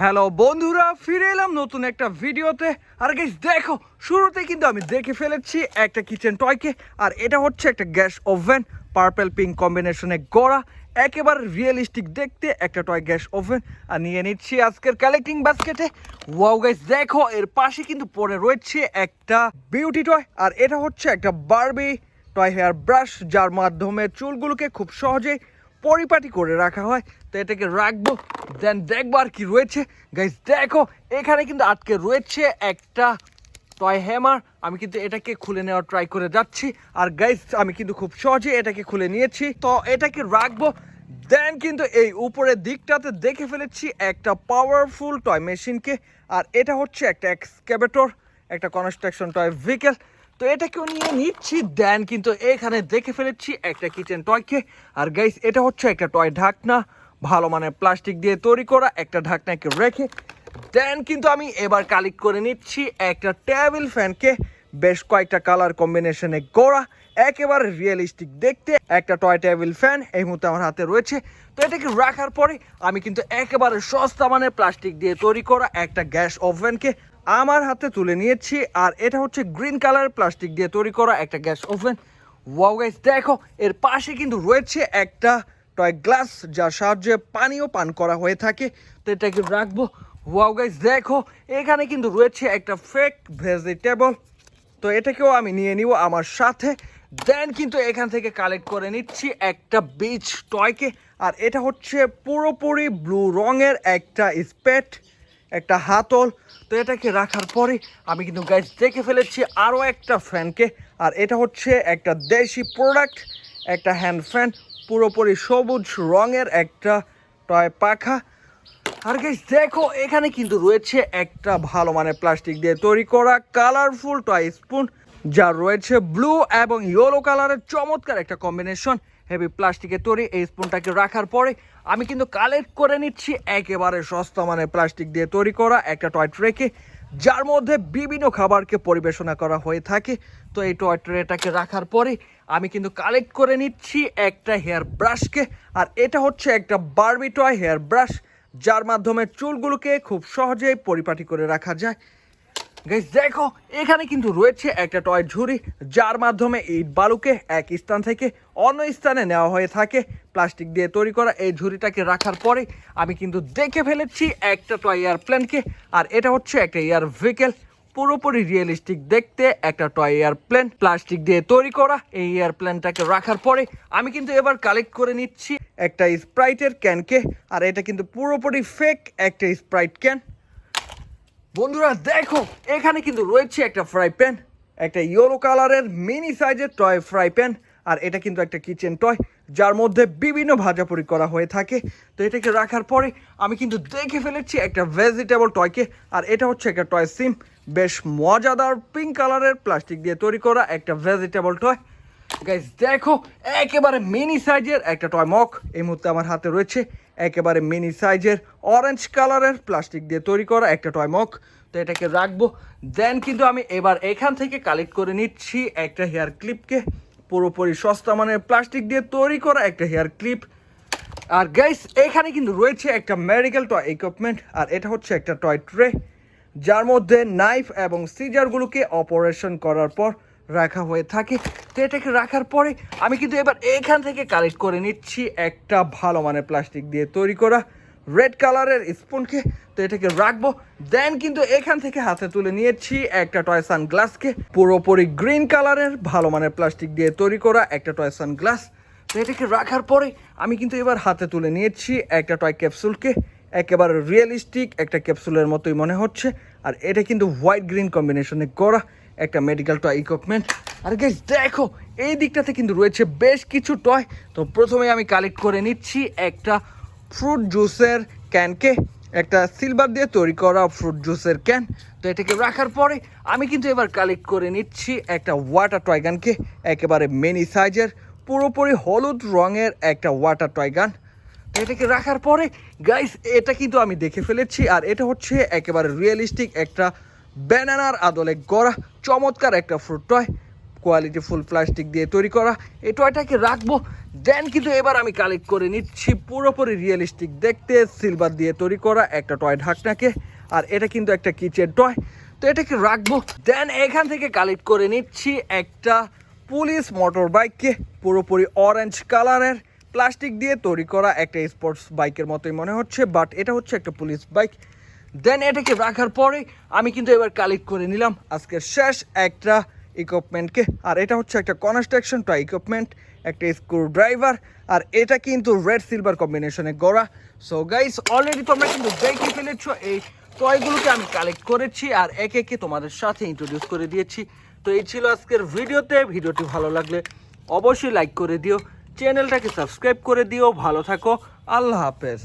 Hello বন্ধুরা, ফিরে এলাম নতুন একটা ভিডিওতে। আর গাইস দেখো, শুরুতে কিন্তু আমি দেখে ফেলেছি একটা কিচেন টয়কে। আর এটা হচ্ছে একটা গ্যাস ওভেন, পার্পল পিঙ্ক কম্বিনেশনে গড়া, একেবারে রিয়েলিস্টিক দেখতে একটা টয় গ্যাস ওভেন। আর নিয়ে নিচ্ছি আজকের কালেক্টিং বাস্কেটে। ওয়াও গাইস দেখো, এর পাশে কিন্তু পড়ে রয়েছে একটা বিউটি টয়। আর এটা হচ্ছে একটা বারবি টয় হেয়ার ব্রাশ, যার মাধ্যমে চুলগুলোকে খুব সহজেই পরিপাটি করে রাখা হয়। তো এটাকে রাখবো, দেন দেখবো আর কি রয়েছে। গাইস দেখো, এখানে কিন্তু আটকে রয়েছে একটা টয় হ্যামার। আমি কিন্তু এটাকে খুলে নেওয়ার ট্রাই করে যাচ্ছি। আর গাইস আমি কিন্তু খুব সহজে এটাকে খুলে নিয়েছি। তো এটাকে রাখবো, দেন কিন্তু এই উপরের দিকটাতে দেখে ফেলেছি একটা পাওয়ারফুল টয় মেশিনকে। আর এটা হচ্ছে একটা এক্সক্যাভেটর, একটা কনস্ট্রাকশন টয় ভেহিকেল। তো এটাকেও নিয়ে নিচ্ছি, দেন কিন্তু এখানে দেখে ফেলেছি একটা কিচেন টয়কে। আর গাইস এটা হচ্ছে একটা টয় ঢাকনা, ভালো মানে প্লাস্টিক দিয়ে তৈরি করা একটা ঢাকনাকে রেখে দেন কিন্তু আমি এবার কালেক্ট করে নিচ্ছি একটা টেবিল ফ্যানকে, বেশ কয়েকটা কালার কম্বিনেশনে গড়া, একেবারে রিয়েলিস্টিক দেখতে একটা টয় টেবিল ফ্যান এই মুহূর্তে আমার হাতে রয়েছে। তো এটাকে রাখার পরে আমি কিন্তু একেবারে সস্তা মানের প্লাস্টিক দিয়ে তৈরি করা একটা গ্যাস ওভেনকে আমার হাতে তুলে নিয়েছি। আর এটা হচ্ছে গ্রিন কালার প্লাস্টিক দিয়ে তৈরি করা একটা গ্যাস ওভেন। ওয়াও গাইস দেখো, এর পাশে কিন্তু রয়েছে একটা টয় গ্লাস, যার সাহায্যে পানিও পান করা হয়ে থাকে। তো এটাকে রাখবো। ওয়াও গাইস দেখো, এখানে কিন্তু রয়েছে একটা ফেক ভেজিটেবল। তো এটাকেও আমি নিয়ে নিব আমার সাথে। দেন কিন্তু এখান থেকে কালেক্ট করে নিচ্ছি একটা বিচ টয়কে। আর এটা হচ্ছে পুরোপুরি ব্লু রঙের একটা স্পেট, একটা হাতল। তো এটাকে রাখার পরে আমি কিন্তু গাইস দেখে ফেলেছি আরও একটা ফ্যানকে। আর এটা হচ্ছে একটা দেশি প্রোডাক্ট, একটা হ্যান্ড ফ্যান, পুরোপুরি সবুজ রঙের একটা টয় পাখা। আর গাইস দেখো, এখানে কিন্তু রয়েছে একটা ভালো মানের প্লাস্টিক দিয়ে তৈরি করা কালারফুল টয় স্পুন, যার রয়েছে ব্লু এবং ইয়েলো কালারের চমৎকার একটা কম্বিনেশন, হেভি প্লাস্টিকের তৈরি। এই স্পুনটাকে রাখার পরে আমি কিন্তু কালেক্ট করে নিচ্ছি একেবারে সস্তা মানের প্লাস্টিক দিয়ে তৈরি করা একটা টয় ট্রেকে, যার মধ্যে বিভিন্ন খাবারকে পরিবেশনা করা হয়ে থাকে। তো এই টয় ট্রেটাকে রাখার পরে আমি কিন্তু কালেক্ট করে নিচ্ছি একটা হেয়ার ব্রাশকে। আর এটা হচ্ছে একটা বারবি টয় হেয়ার ব্রাশ, যার মাধ্যমে চুলগুলোকে খুব সহজেই পরিপাটি করে রাখা যায়। গাইস দেখো, এখানে কিন্তু রয়েছে একটা টয় ঝুড়ি, যার মাধ্যমে ইট বালুকে এক স্থান থেকে অন্য স্থানে নেওয়া হয়ে থাকে প্লাস্টিক দিয়ে তৈরি করা। এই ঝুড়িটাকে রাখার পরে আমি কিন্তু দেখে ফেলেছি একটা টয় এয়ারপ্লেনকে। আর এটা হচ্ছে একটা এয়ার ভেহিকেল, পুরোপুরি রিয়েলিস্টিক দেখতে একটা টয় এয়ারপ্লেন, প্লাস্টিক দিয়ে তৈরি করা। এই এয়ারপ্লেনটাকে রাখার পরে আমি কিন্তু এবার কালেক্ট করে নিচ্ছি একটা স্প্রাইটের ক্যানকে। আর এটা কিন্তু পুরোপুরি ফেক একটা স্প্রাইট ক্যান। বন্ধুরা দেখো, এখানে কিন্তু রয়েছে একটা ফ্রাই প্যান, একটা ইয়েলো কালারের মিনি সাইজের টয় ফ্রাই প্যান। আর এটা কিন্তু একটা কিচেন টয়, যার মধ্যে বিভিন্ন ভাজাপুরি করা হয়ে থাকে। তো এটাকে রাখার পরে আমি কিন্তু দেখে ফেলেছি একটা ভেজিটেবল টয়কে। আর এটা হচ্ছে একটা টয় সিম, বেশ মজাদার পিঙ্ক কালারের প্লাস্টিক দিয়ে তৈরি করা একটা ভেজিটেবল টয়। গাইস দেখো, একেবারে মিনি সাইজের একটা টয় মগ এই মুহূর্তে আমার হাতে রয়েছে, একেবারে মিনি সাইজের অরেঞ্জ কালারের প্লাস্টিক দিয়ে তৈরি করা একটা টয় মগ। তো এটাকে রাখবো, দেন কিন্তু আমি এবার এখান থেকে কালেক্ট করে নিচ্ছি একটা হেয়ার ক্লিপকে, পুরোপুরি সস্তা মানের প্লাস্টিক দিয়ে তৈরি করা একটা হেয়ার ক্লিপ। আর গাইস এখানে কিন্তু রয়েছে একটা মেডিকেল টয় ইকুইপমেন্ট। আর এটা হচ্ছে একটা টয় ট্রে, যার মধ্যে নাইফ এবং সিজারগুলোকে অপারেশন করার পর রাখা হয়ে থাকে। তো এটাকে রাখার পরে আমি কিন্তু এবার এখান থেকে কালেক্ট করে নিচ্ছি একটা ভালো মানের প্লাস্টিক দিয়ে তৈরি করা রেড কালারের স্পুনকে। তো এটাকে রাখবো, দেন কিন্তু এখান থেকে হাতে তুলে নিয়েছি একটা টয় সানগ্লাসকে, পুরোপুরি গ্রিন কালারের ভালো মানের প্লাস্টিক দিয়ে তৈরি করা একটা টয় সানগ্লাস। তো এটাকে রাখার পরে আমি কিন্তু এবার হাতে তুলে নিয়েছি একটা টয় ক্যাপসুলকে, একেবারে রিয়েলিস্টিক একটা ক্যাপসুলের মতোই মনে হচ্ছে। আর এটা কিন্তু হোয়াইট গ্রিন কম্বিনেশনে করা একটা মেডিকেল টয় ইকুইপমেন্ট। আর গাইস দেখো, এই দিকটাতে কিন্তু রয়েছে বেশ কিছু টয়। তো প্রথমে আমি কালেক্ট করে নিচ্ছি একটা ফ্রুট জুসের ক্যানকে, একটা সিলভার দিয়ে তৈরি করা ফ্রুট জুসের ক্যান। তো এটাকে রাখার পরে আমি কিন্তু এবার কালেক্ট করে নিচ্ছি একটা ওয়াটার টয় গানকে, একেবারে মিনি সাইজের, পুরোপুরি হলুদ রঙের একটা ওয়াটার টয় গান। এটাকে রাখার পরে গাইস এটা কিন্তু আমি দেখে ফেলেছি। আর এটা হচ্ছে একেবারে রিয়েলিস্টিক একটা ব্যানানার আদলে গড়া চমৎকার একটা fruit toy, quality full plastic দিয়ে তৈরি করা এই টয়টাকে রাখবো। দেন কিন্তু এবার আমি কালেক্ট করে নিচ্ছি পুরোপুরি রিয়েলিস্টিক দেখতে সিলভার দিয়ে তৈরি করা একটা টয় ঢাকনাকে। আর এটা কিন্তু একটা কিচেন টয়, তো এটাকে রাখবো। দেন এখান থেকে কালেক্ট করে নিচ্ছি একটা পুলিশ মোটর বাইককে, পুরোপুরি অরেঞ্জ কালারের প্লাস্টিক দিয়ে তৈরি করা একটা স্পোর্টস বাইকের মতোই মনে হচ্ছে, বাট এটা হচ্ছে একটা পুলিশ বাইক। দেন এটাকে রাখার পরে আমি কিন্তু এবার কালেক্ট করে নিলাম আজকের শেষ একটা ইকুইপমেন্টকে। আর এটা হচ্ছে একটা কনস্ট্রাকশন টয় ইকুইপমেন্ট, একটা স্ক্রু ড্রাইভার। আর এটা কিন্তু রেড সিলভার কম্বিনেশনে গড়া। সো গাইস অলরেডি তোমরা কিন্তু দেখে ফেলেছো এই টয়গুলোকে আমি কালেক্ট করেছি আর একে একে তোমাদের সাথে ইন্ট্রোডিউস করে দিয়েছি। তো এই ছিল আজকের ভিডিওটি ভালো লাগলে অবশ্যই লাইক করে দিও, চ্যানেলটাকে সাবস্ক্রাইব করে দিও। ভালো থাকো, আল্লাহ হাফেজ।